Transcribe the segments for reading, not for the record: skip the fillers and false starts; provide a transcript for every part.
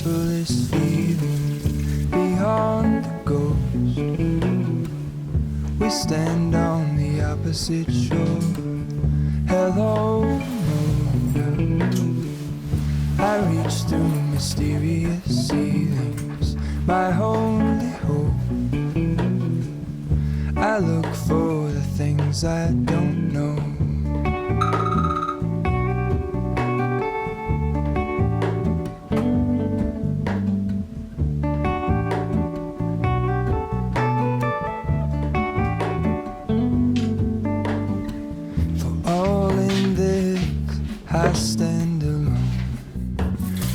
simplest feeling beyond the ghost. We stand on the opposite shore. Hello, moon. I reach through mysterious ceilings, my only hope. I look for the things I don't know. I stand alone.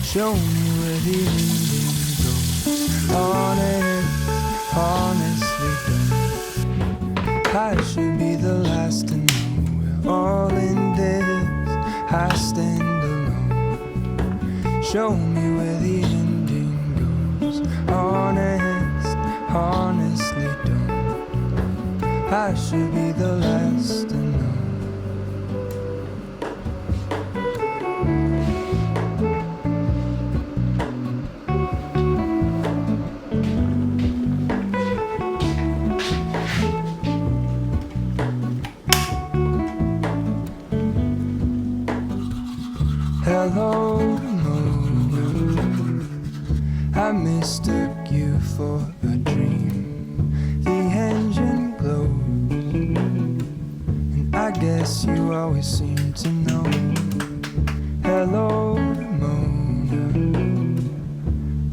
Show me where the ending goes. Honestly don't. I should be the last to know. We're all in this. I stand alone. Show me where the ending goes. Honestly don't. I should be the last to know. Hello, moon. I mistook you for a dream. The engine glows, and I guess you always seem to know. Hello, moon.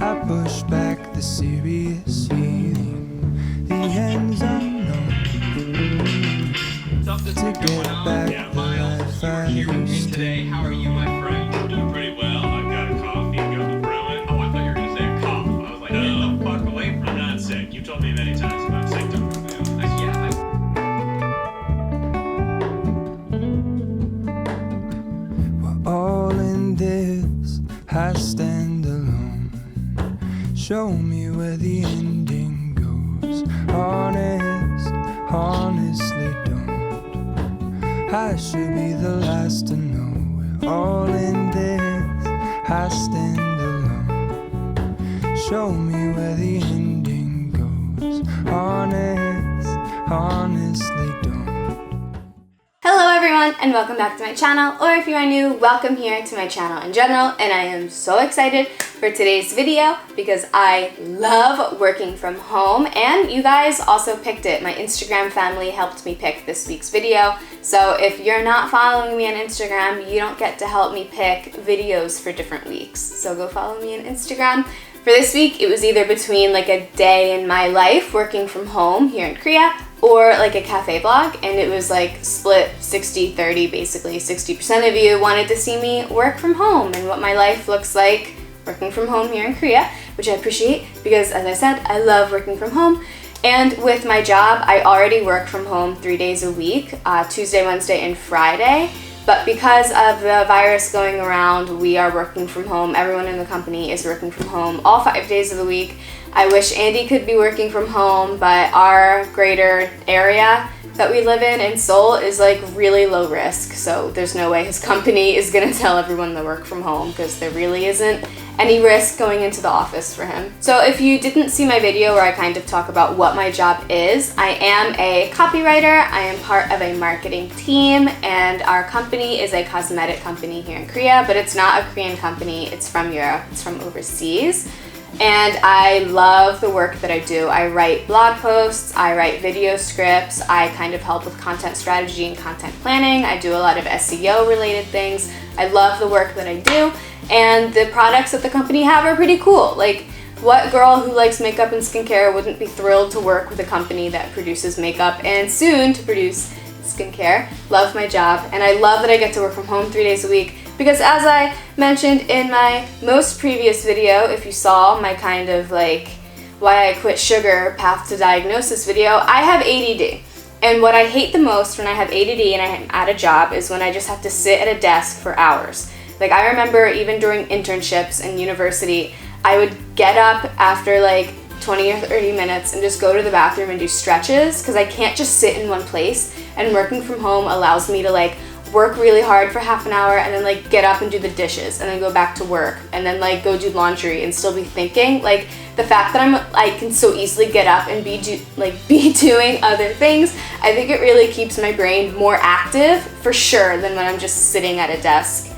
I push back the serious feeling. The end's unknown. To get back the life I used today. How are you, my friend? I'm doing pretty well. I've got a coffee, got the brewing. Oh, I thought you were going to say a cough. I was like, get the fuck away from I'm me. not sick. You told me many times about sick time. We're all in this. I stand alone. Show me where the ending goes. Honestly don't. I should be the last to know. We're all in this. I stand alone. Show me where the ending goes. Honestly don't. Hello everyone and welcome back to my channel, or if you are new, welcome here to my channel in general. And I am so excited for today's video because I love working from home, and you guys also picked it. My Instagram family helped me pick this week's video. So if you're not following me on Instagram, you don't get to help me pick videos for different weeks. So go follow me on Instagram. For this week, it was either between like a day in my life working from home here in Korea or like a cafe vlog, and it was like split 60-30, basically 60% of you wanted to see me work from home and what my life looks like working from home here in Korea, which I appreciate because, as I said, I love working from home. And with my job, I already work from home 3 days a week, Tuesday, Wednesday, and Friday. But because of the virus going around, we are working from home. Everyone in the company is working from home all 5 days of the week. I wish Andy could be working from home, but our greater area that we live in Seoul is like really low risk. So there's no way his company is gonna tell everyone to work from home because there really isn't any risk going into the office for him. So if you didn't see my video where I kind of talk about what my job is, I am a copywriter. I am part of a marketing team, and our company is a cosmetic company here in Korea, but it's not a Korean company. It's from Europe. It's from overseas. And I love the work that I do. I write blog posts, I write video scripts, I kind of help with content strategy and content planning. I do a lot of SEO related things. I love the work that I do, and the products that the company have are pretty cool. Like, what girl who likes makeup and skincare wouldn't be thrilled to work with a company that produces makeup and soon to produce skincare? Love my job, and I love that I get to work from home 3 days a week. Because as I mentioned in my most previous video, if you saw my kind of like why I quit sugar path to diagnosis video, I have ADD. And what I hate the most when I have ADD and I'm at a job is when I just have to sit at a desk for hours. Like, I remember even during internships in university, I would get up after like 20 or 30 minutes and just go to the bathroom and do stretches because I can't just sit in one place. And working from home allows me to like work really hard for half an hour and then like get up and do the dishes and then go back to work and then like go do laundry and still be thinking. Like the fact that I can so easily get up and be doing other things, I think it really keeps my brain more active for sure than when I'm just sitting at a desk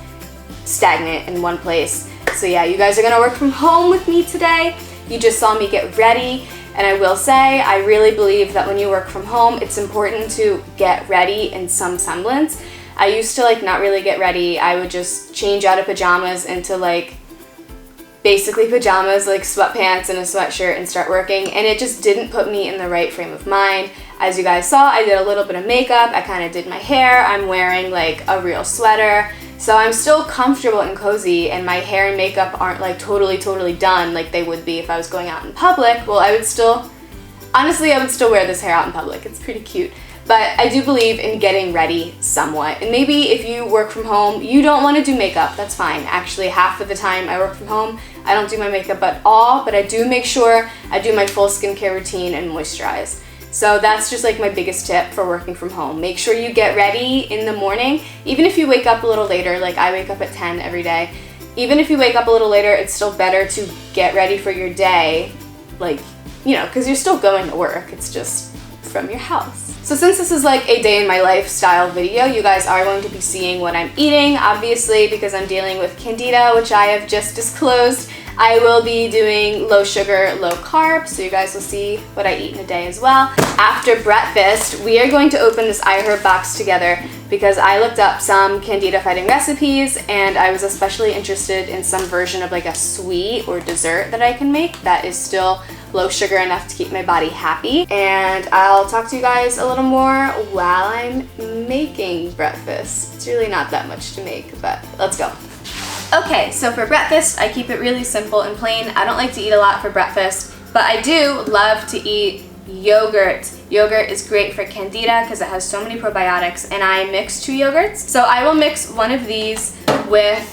stagnant in one place. So yeah, you guys are gonna work from home with me today. You just saw me get ready. And I will say, I really believe that when you work from home, it's important to get ready in some semblance. I used to like not really get ready. I would just change out of pajamas into like basically pajamas, like sweatpants and a sweatshirt and start working. And it just didn't put me in the right frame of mind. As you guys saw, I did a little bit of makeup. I kind of did my hair. I'm wearing like a real sweater. So I'm still comfortable and cozy, and my hair and makeup aren't like totally done like they would be if I was going out in public. Well, honestly, I would still wear this hair out in public. It's pretty cute. But I do believe in getting ready somewhat. And maybe if you work from home, you don't want to do makeup, that's fine. Actually, half of the time I work from home, I don't do my makeup at all, but I do make sure I do my full skincare routine and moisturize. So that's just like my biggest tip for working from home. Make sure you get ready in the morning. Even if you wake up a little later, like I wake up at 10 every day. Even if you wake up a little later, it's still better to get ready for your day, like, you know, because you're still going to work. It's just from your house. So since this is like a day in my life style video, you guys are going to be seeing what I'm eating, obviously, because I'm dealing with candida, which I have just disclosed. I will be doing low sugar, low carb, so you guys will see what I eat in a day as well. After breakfast, we are going to open this iHerb box together because I looked up some candida fighting recipes and I was especially interested in some version of like a sweet or dessert that I can make that is still low sugar enough to keep my body happy. And I'll talk to you guys a little more while I'm making breakfast. It's really not that much to make, but let's go. Okay, so for breakfast, I keep it really simple and plain. I don't like to eat a lot for breakfast, but I do love to eat yogurt. Yogurt is great for candida because it has so many probiotics, and I mix 2 yogurts. So I will mix one of these with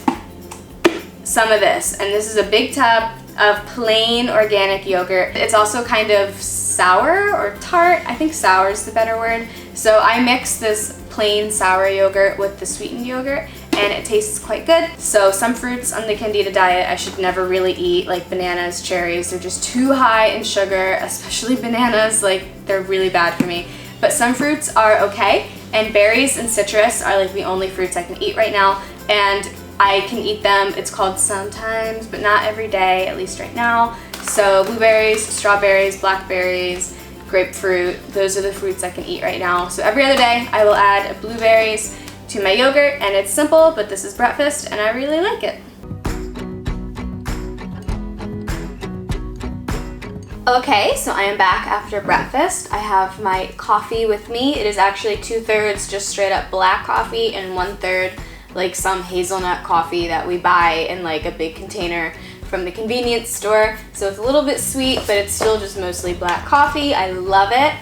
some of this, and this is a big tub of plain organic yogurt. It's also kind of sour or tart. I think sour is the better word. So I mix this plain sour yogurt with the sweetened yogurt, and it tastes quite good. So some fruits on the candida diet I should never really eat, like bananas, cherries. They're just too high in sugar, especially bananas. Like, they're really bad for me. But some fruits are okay, and berries and citrus are like the only fruits I can eat right now, and I can eat them. It's called sometimes, but not every day, at least right now. So blueberries, strawberries, blackberries, grapefruit, those are the fruits I can eat right now. So every other day I will add blueberries to my yogurt, and it's simple, but this is breakfast and I really like it. Okay, so I am back after breakfast. I have my coffee with me. It is actually 2/3 just straight up black coffee and 1/3 like some hazelnut coffee that we buy in like a big container from the convenience store. So it's a little bit sweet, but it's still just mostly black coffee. I love it.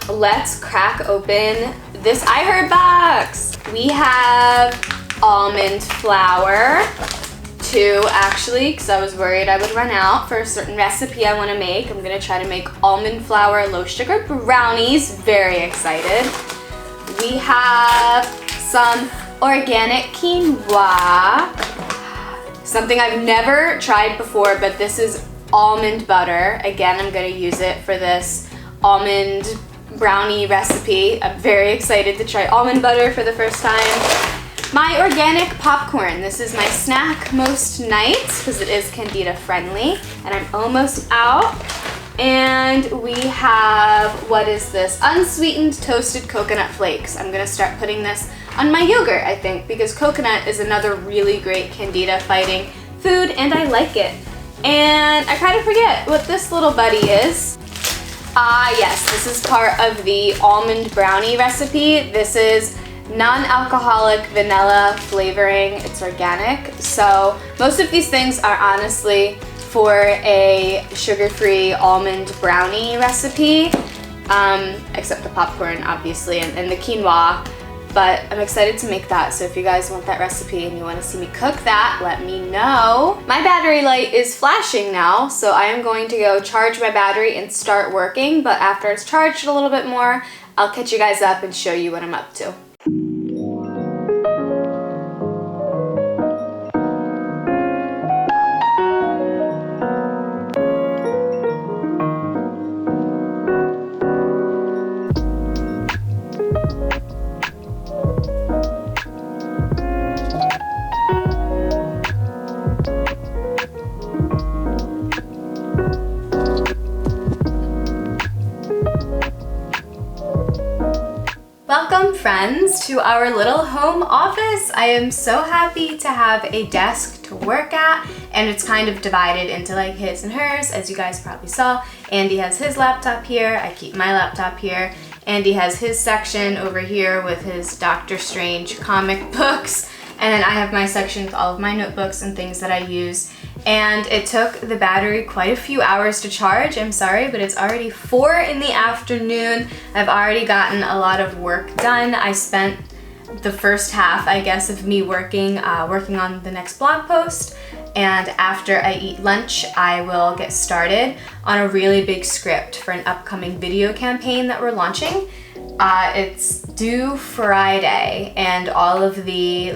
Let's crack open this iHerb box. We have almond flour, 2 actually, because I was worried I would run out for a certain recipe I want to make. I'm gonna try to make almond flour low sugar brownies. Very excited. We have some organic quinoa, something I've never tried before, but this is almond butter. Again, I'm gonna use it for this almond brownie recipe. I'm very excited to try almond butter for the first time. My organic popcorn. This is my snack most nights because it is candida friendly, and I'm almost out. And we have, what is this? Unsweetened toasted coconut flakes. I'm gonna start putting this on my yogurt, I think, because coconut is another really great candida fighting food, and I like it. And I kind of forget what this little buddy is. Yes, this is part of the almond brownie recipe. This is non-alcoholic vanilla flavoring. It's organic. So most of these things are honestly for a sugar-free almond brownie recipe, except the popcorn, obviously, and the quinoa. But I'm excited to make that, so if you guys want that recipe and you want to see me cook that, let me know. My battery light is flashing now, so I am going to go charge my battery and start working, but after it's charged a little bit more, I'll catch you guys up and show you what I'm up to. Welcome friends to our little home office. I am so happy to have a desk to work at, and it's kind of divided into like his and hers, as you guys probably saw. Andy has his laptop here, I keep my laptop here. Andy has his section over here with his Doctor Strange comic books, and then I have my section with all of my notebooks and things that I use. And it took the battery quite a few hours to charge. I'm sorry, but it's already 4 in the afternoon. I've already gotten a lot of work done. I spent the first half, I guess, of me working on the next blog post. And after I eat lunch, I will get started on a really big script for an upcoming video campaign that we're launching. It's due Friday, and all of the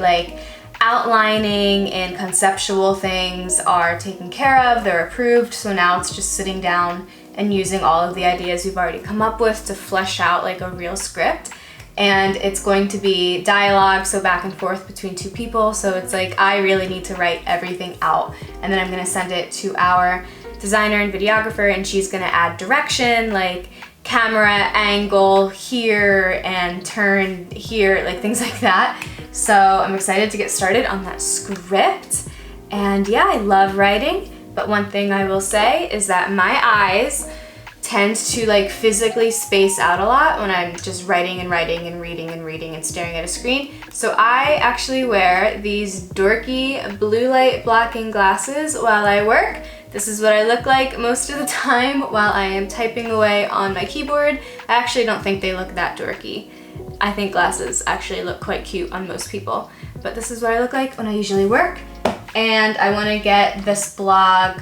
outlining and conceptual things are taken care of, they're approved, so now it's just sitting down and using all of the ideas we've already come up with to flesh out like a real script. And it's going to be dialogue, so back and forth between two people, so it's like I really need to write everything out, and then I'm gonna send it to our designer and videographer, and she's gonna add direction, like camera angle here and turn here, like things like that. So I'm excited to get started on that script. And yeah, I love writing, but one thing I will say is that my eyes tend to physically space out a lot when I'm just writing and writing and reading and reading and staring at a screen. So I actually wear these dorky blue light blocking glasses while I work. This is what I look like most of the time while I am typing away on my keyboard. I actually don't think they look that dorky. I think glasses actually look quite cute on most people, but this is what I look like when I usually work. And I want to get this blog,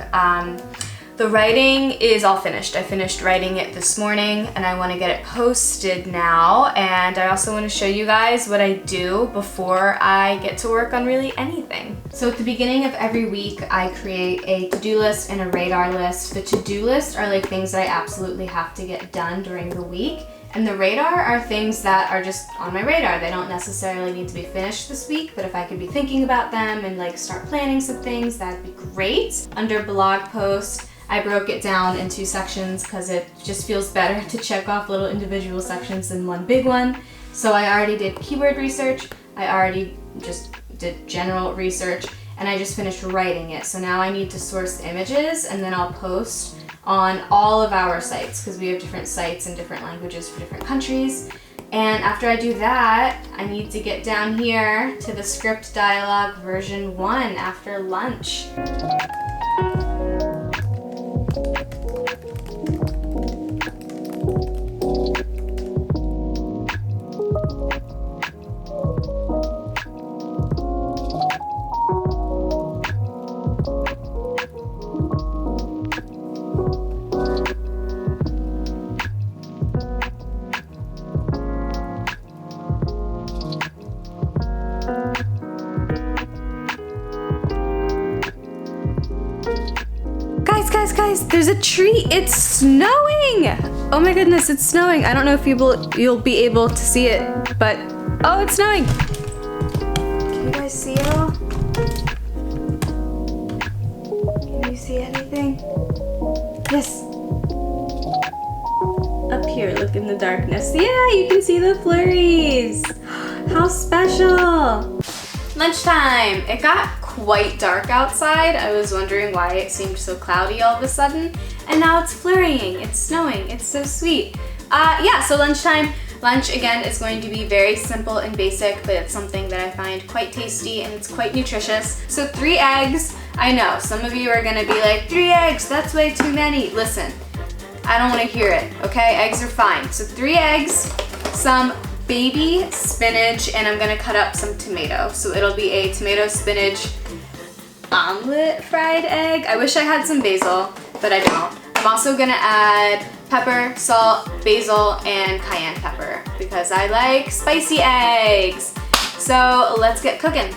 the writing is all finished. I finished writing it this morning, and I want to get it posted now. And I also want to show you guys what I do before I get to work on really anything. So at the beginning of every week, I create a to-do list and a radar list. The to-do list are like things that I absolutely have to get done during the week. And the radar are things that are just on my radar. They don't necessarily need to be finished this week, but if I could be thinking about them and start planning some things, that'd be great. Under blog post, I broke it down in 2 sections because it just feels better to check off little individual sections than one big one. So I already did keyword research, I already just did general research, and I just finished writing it. So now I need to source images, and then I'll post on all of our sites because we have different sites and different languages for different countries. And after I do that, I need to get down here to the script dialogue version 1 after lunch. Guys, there's a tree. It's snowing. Oh my goodness, it's snowing. I don't know if you'll be able to see it, but oh, it's snowing. Can you guys see it all? Can you see anything? Yes. Up here, look in the darkness. Yeah, you can see the flurries. How special. Lunchtime. It got quite dark outside. I was wondering why it seemed so cloudy all of a sudden, and now it's flurrying, it's snowing, it's so sweet. Yeah, so lunchtime. Lunch again is going to be very simple and basic, but it's something that I find quite tasty and it's quite nutritious. So 3 eggs. I know some of you are gonna be like, 3 eggs, that's way too many. Listen, I don't want to hear it, okay? Eggs are fine. So 3 eggs, some baby spinach, and I'm gonna cut up some tomato. So it'll be a tomato spinach omelet fried egg. I wish I had some basil, but I don't. I'm also gonna add pepper, salt, basil, and cayenne pepper because I like spicy eggs. So let's get cooking.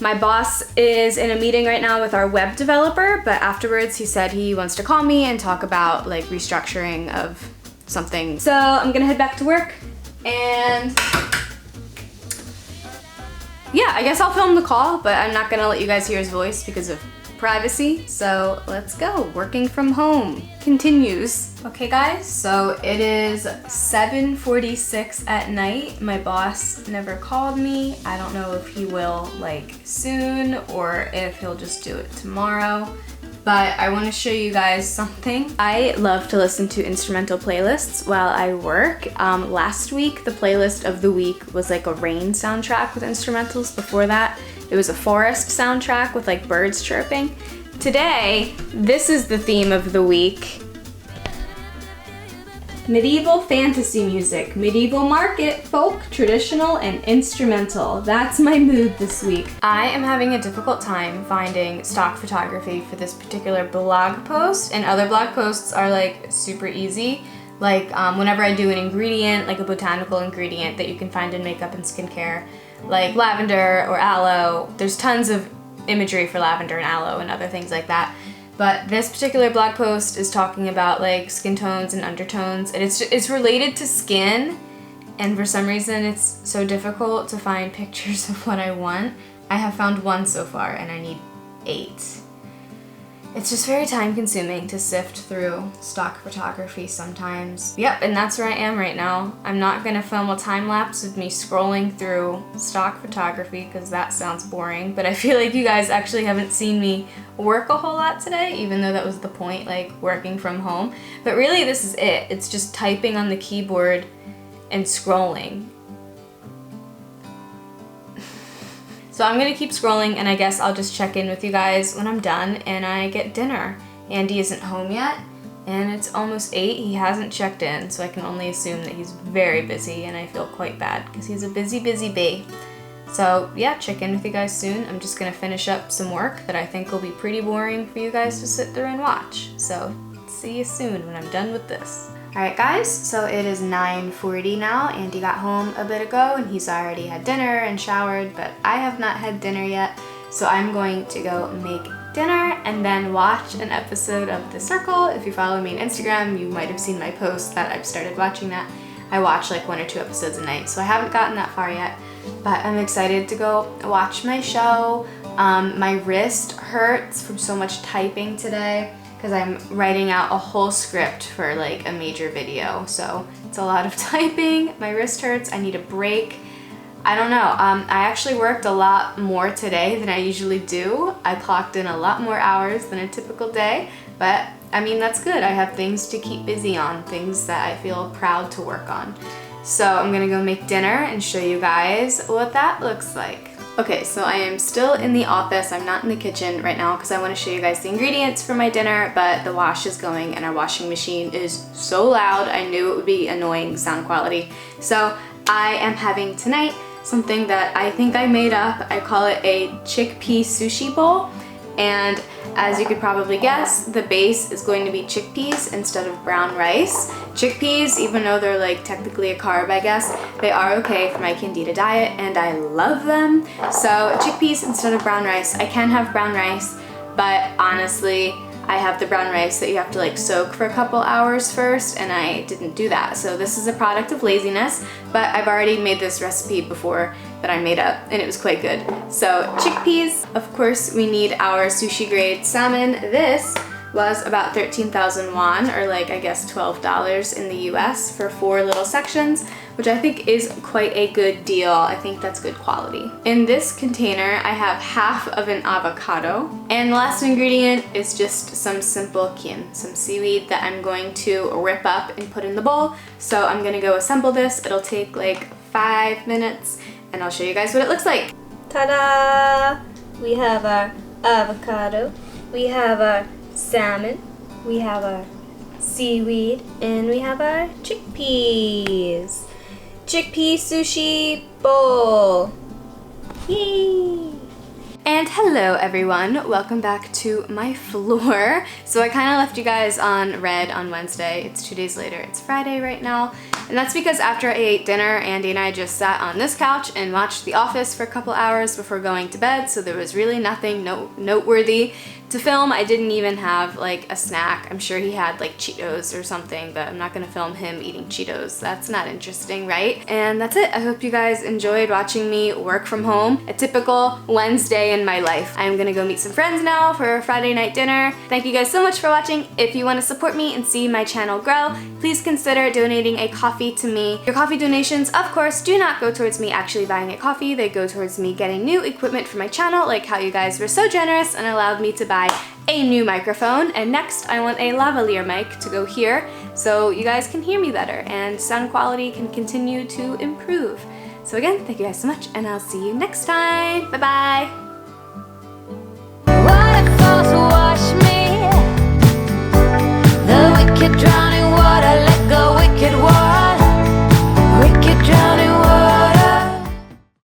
My boss is in a meeting right now with our web developer, but afterwards he said he wants to call me and talk about like restructuring of something. So I'm gonna head back to work and yeah, I guess I'll film the call, but I'm not gonna let you guys hear his voice because of privacy. So let's go. Working from home continues. Okay guys, so it is 7:46 at night. My boss never called me. I don't know if he will like soon or if he'll just do it tomorrow. But I want to show you guys something. I love to listen to instrumental playlists while I work. Last week, the playlist of the week was like a rain soundtrack with instrumentals. Before that, it was a forest soundtrack with like birds chirping. Today, this is the theme of the week. Medieval fantasy music, medieval market, folk, traditional, and instrumental. That's my mood this week. I am having a difficult time finding stock photography for this particular blog post, and other blog posts are like super easy. Like whenever I do an ingredient, like a botanical ingredient that you can find in makeup and skincare, like lavender or aloe, there's tons of imagery for lavender and aloe and other things like that. But this particular blog post is talking about like skin tones and undertones, and it's related to skin, and for some reason it's so difficult to find pictures of what I want. I have found one so far and I need 8. It's just very time consuming to sift through stock photography sometimes. Yep, and that's where I am right now. I'm not gonna film a time lapse of me scrolling through stock photography because that sounds boring, but I feel like you guys actually haven't seen me work a whole lot today, even though that was the point, like working from home. But really this is it. It's just typing on the keyboard and scrolling. So I'm gonna keep scrolling, and I guess I'll just check in with you guys when I'm done and I get dinner. Andy isn't home yet, and it's almost 8. He hasn't checked in, so I can only assume that he's very busy, and I feel quite bad because he's a busy bee. So yeah, check in with you guys soon. I'm just gonna finish up some work that I think will be pretty boring for you guys to sit through and watch. So see you soon when I'm done with this. Alright guys, so it is 9:40 now. Andy got home a bit ago and he's already had dinner and showered, but I have not had dinner yet. So I'm going to go make dinner and then watch an episode of The Circle. If you follow me on Instagram, you might have seen my post that I've started watching that. I watch like 1 or 2 episodes a night, so I haven't gotten that far yet, but I'm excited to go watch my show. My wrist hurts from so much typing today, because I'm writing out a whole script for like a major video. So it's a lot of typing. My wrist hurts. I need a break. I don't know. I actually worked a lot more today than I usually do. I clocked in a lot more hours than a typical day, but I mean, that's good. I have things to keep busy on, things that I feel proud to work on. So I'm gonna go make dinner and show you guys what that looks like. Okay, so I am still in the office. I'm not in the kitchen right now because I want to show you guys the ingredients for my dinner, but the wash is going and our washing machine is so loud. I knew it would be annoying sound quality. So I am having tonight something that I think I made up. I call it a chickpea sushi bowl. And as you could probably guess, the base is going to be chickpeas instead of brown rice. Chickpeas, even though they're like technically a carb, I guess, they are okay for my Candida diet and I love them. So chickpeas instead of brown rice. I can have brown rice, but honestly, I have the brown rice that you have to like soak for a couple hours first, and I didn't do that. So this is a product of laziness, but I've already made this recipe before that I made up and it was quite good. So chickpeas, of course we need our sushi grade salmon. This was about 13,000 won, or like I guess $12 in the US for 4 little sections, which I think is quite a good deal. I think that's good quality. In this container, I have half of an avocado, and the last ingredient is just some simple kim, some seaweed that I'm going to rip up and put in the bowl. So I'm gonna go assemble this. It'll take like 5 minutes, and I'll show you guys what it looks like. Ta-da! We have our avocado, we have our salmon, we have our seaweed, and we have our chickpeas. Chickpea sushi bowl. Yay! And hello everyone, welcome back to my floor. So I kind of left you guys on red on Wednesday. It's 2 days later, it's Friday right now. And that's because after I ate dinner, Andy and I just sat on this couch and watched The Office for a couple hours before going to bed. So there was really nothing noteworthy to film. I didn't even have like a snack. I'm sure he had like Cheetos or something, but I'm not gonna film him eating Cheetos. That's not interesting, right? And that's it. I hope you guys enjoyed watching me work from home. A typical Wednesday in my life. I'm gonna go meet some friends now for a Friday night dinner. Thank you guys so much for watching. If you want to support me and see my channel grow, please consider donating a coffee to me. Your coffee donations, of course, do not go towards me actually buying a coffee. They go towards me getting new equipment for my channel, like how you guys were so generous and allowed me to buy a new microphone. And next I want a lavalier mic to go here so you guys can hear me better and sound quality can continue to improve. So again, thank you guys so much and I'll see you next time. Bye bye.